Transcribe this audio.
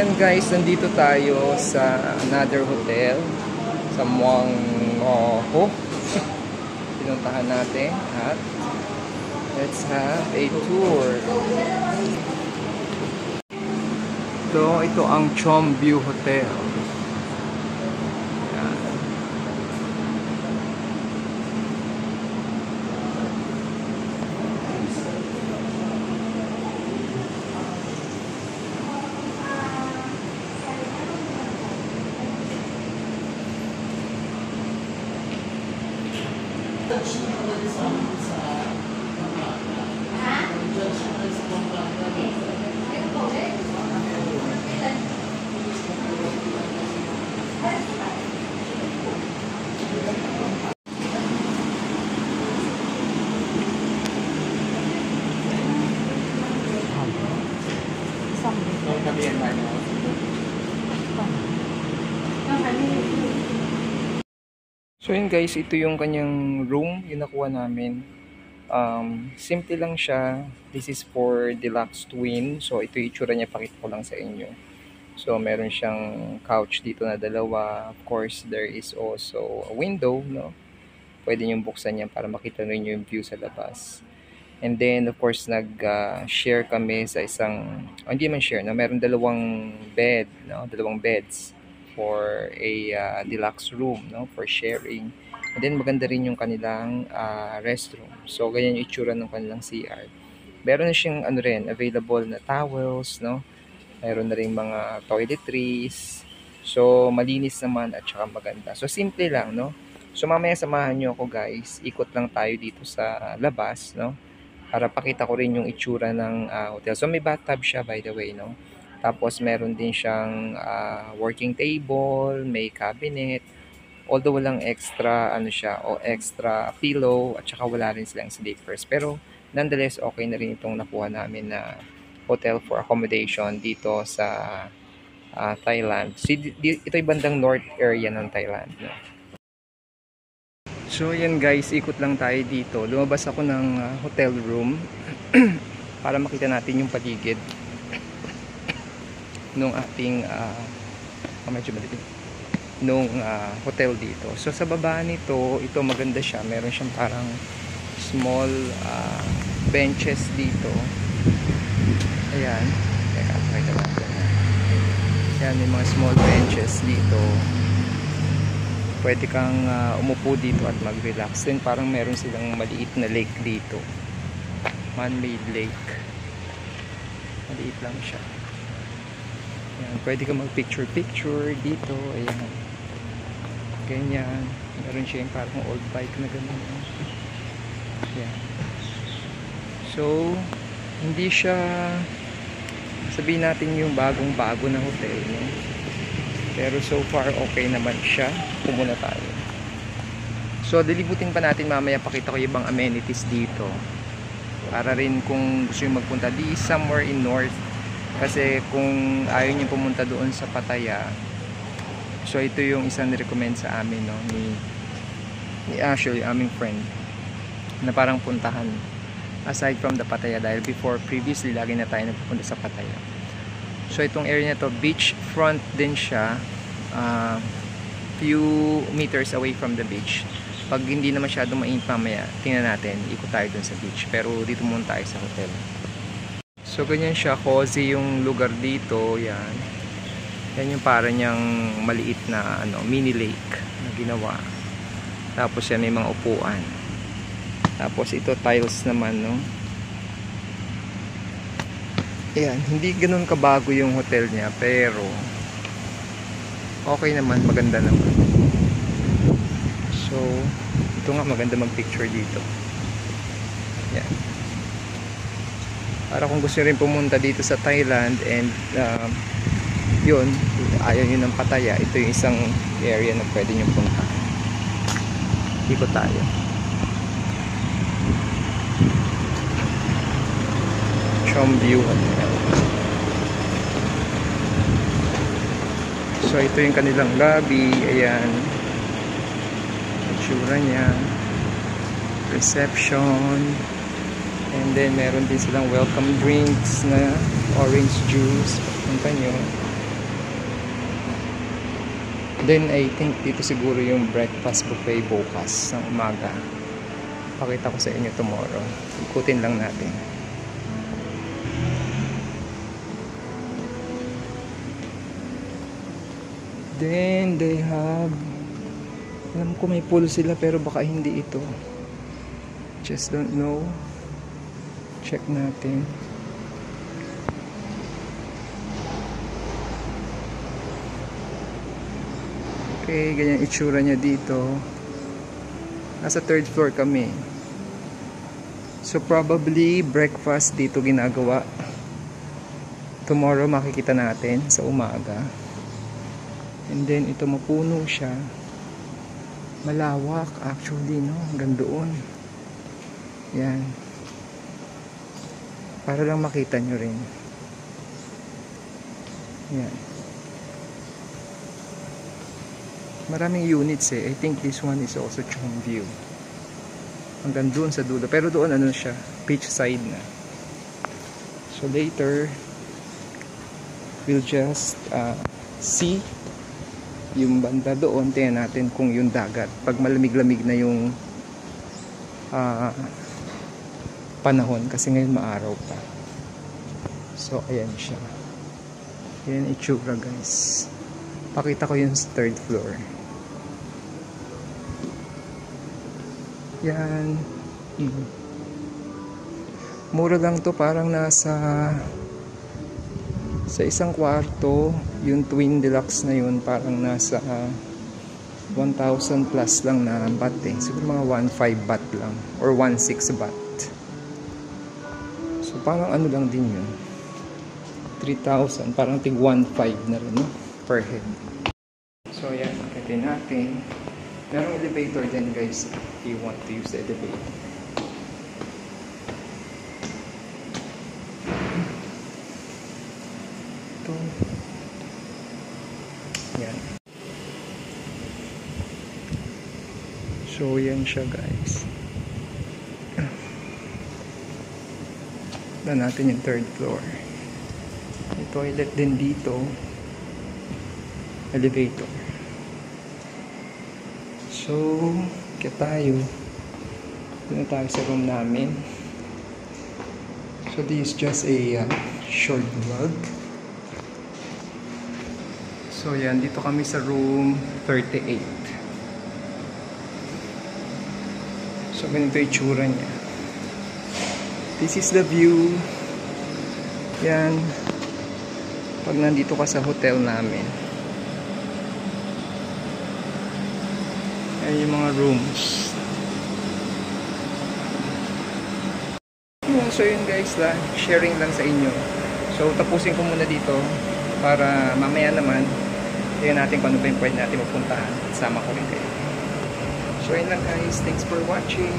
ayan guys, nandito tayo sa another hotel sa Muang Ho. Pinuntahan natin at let's have a tour. Ito ang Chomview Hotel. Ayan. So yun guys, ito yung kanyang room, yung nakuha namin. Simple lang siya. This is for deluxe twin. So ito yung itsura niya, pakita ko lang sa inyo. So meron siyang couch dito na dalawa. Of course, there is also a window, no? Pwede niyong buksan yan para makita niyo yung view sa labas. And then of course nag-share kami sa isang, hindi man share, no? Meron dalawang bed, no? Dalawang beds for a deluxe room, no? For sharing. And then maganda rin yung kanilang restroom. So ganyan yung itsura ng kanilang CR. Meron na siyang ano rin, available na towels, no? Meron na rin mga toiletries. So malinis naman at saka maganda. So simple lang, no? So mamaya samahan niyo ako guys. Ikot lang tayo dito sa labas, no? Para pakita ko rin yung itsura ng hotel. So may bathtub siya by the way, no? Tapos meron din siyang working table, may cabinet. Although walang extra ano siya o extra pillow at saka wala rin silang sleepers. Pero nonetheless okay na rin itong nakuha namin na hotel for accommodation dito sa Thailand. So, ito yung bandang north area ng Thailand, no? So yan guys, ikot lang tayo dito. Lumabas ako ng hotel room para makita natin yung paligid nung ating medyo maliit nung hotel dito. So sa baba nito, ito maganda siya. Meron siyang parang small benches dito. Ayan. Teka, pakita natin. Ayan, may mga small benches dito. Pwede kang umupo dito at mag-relax. Then parang meron silang maliit na lake dito. Man-made lake. Maliit lang siya. Ayan, pwede kang mag-picture-picture dito. Ayan. Ganyan. Meron siya yung parang old bike na ganun. Ayan. So, hindi siya sabihin natin yung bagong-bago na hotel, no? Pero so far okay naman siya. Pumuna tayo. So dilibutin pa natin mamaya, pakita ko yung ibang amenities dito. Para rin kung gusto nyo magpunta di somewhere in north. Kasi kung ayaw nyo pumunta doon sa Pattaya, so ito yung isang recommend sa amin, no? Ni actually aming friend na parang puntahan aside from the Pattaya, dahil before previously lagi na tayo nagpupunta sa Pattaya. So itong area na to, beach front din siya, few meters away from the beach. Pag hindi na masyadong mainit mamaya, tingnan natin, ikot tayo dun sa beach. Pero dito muna tayo sa hotel. So ganyan siya, cozy yung lugar dito. Yan. Yan yung para niyang maliit na mini lake na ginawa. Tapos yan may mga upuan. Tapos ito tiles naman, no? Ayan, hindi ganoon kabago yung hotel niya, pero okay naman, maganda naman. So, ito nga, maganda mag-picture dito. Ayan. Para kung gusto rin pumunta dito sa Thailand and yun, ayaw nyo ng Pattaya, ito yung isang area na pwede nyo puntahan. Ikot tayo. Chomview Hotel. So ito yung kanilang lobby. Ayan, itsura niya, reception, and then meron din silang welcome drinks na orange juice. Punta nyo. Then I think dito siguro yung breakfast buffet bukas ng umaga. Pakita ko sa inyo tomorrow. Ikutin lang natin. Then they have, alam ko may pool sila pero baka hindi ito. Just don't know. Check natin. Okay, ganyan itsura niya dito. Nasa 3rd floor kami. So probably breakfast dito ginagawa. Tomorrow makikita natin sa umaga. And then ito mapuno siya. Malawak actually, no? Hanggang doon. Yan. Para lang makita nyo rin. Yan. Maraming units eh. I think this one is also Chongview. Hanggang doon sa dulo. Pero doon ano siya, beach side na. So later, we'll just see yung banda doon. Tingnan natin kung yung dagat. Pag malamig-lamig na yung panahon. Kasi ngayon maaraw pa. So ayan siya. Ayan itsura guys. Pakita ko yung 3rd floor. Yan. Mura lang to, parang nasa sa isang kwarto, yung twin deluxe na yun, parang nasa 1,000 plus lang na baht eh. Siguro mga 1,500 baht lang or 1,600 baht. So parang ano lang din yun. 3,000, parang tig 1,500 na rin, no? Per head. So yan, akitin natin. Merong elevator din guys if you want to use the elevator. Ito. Yan. So yan siya guys. Na natin yung 3rd floor. May toilet din dito. Elevator. So, kaya tayo. Doon na tayo sa room namin. So, this is just a short vlog. So, yan. Dito kami sa room 38. So, ganito yung itsura niya. This is the view. Yan. Pag nandito ka sa hotel namin. Ayan yung mga rooms. So yun guys, sharing lang sa inyo. So tapusin ko muna dito para mamaya naman tingnan natin kung ano ba yung pwede natin mapuntahan. Sama ko rin kayo. So yun lang guys, thanks for watching.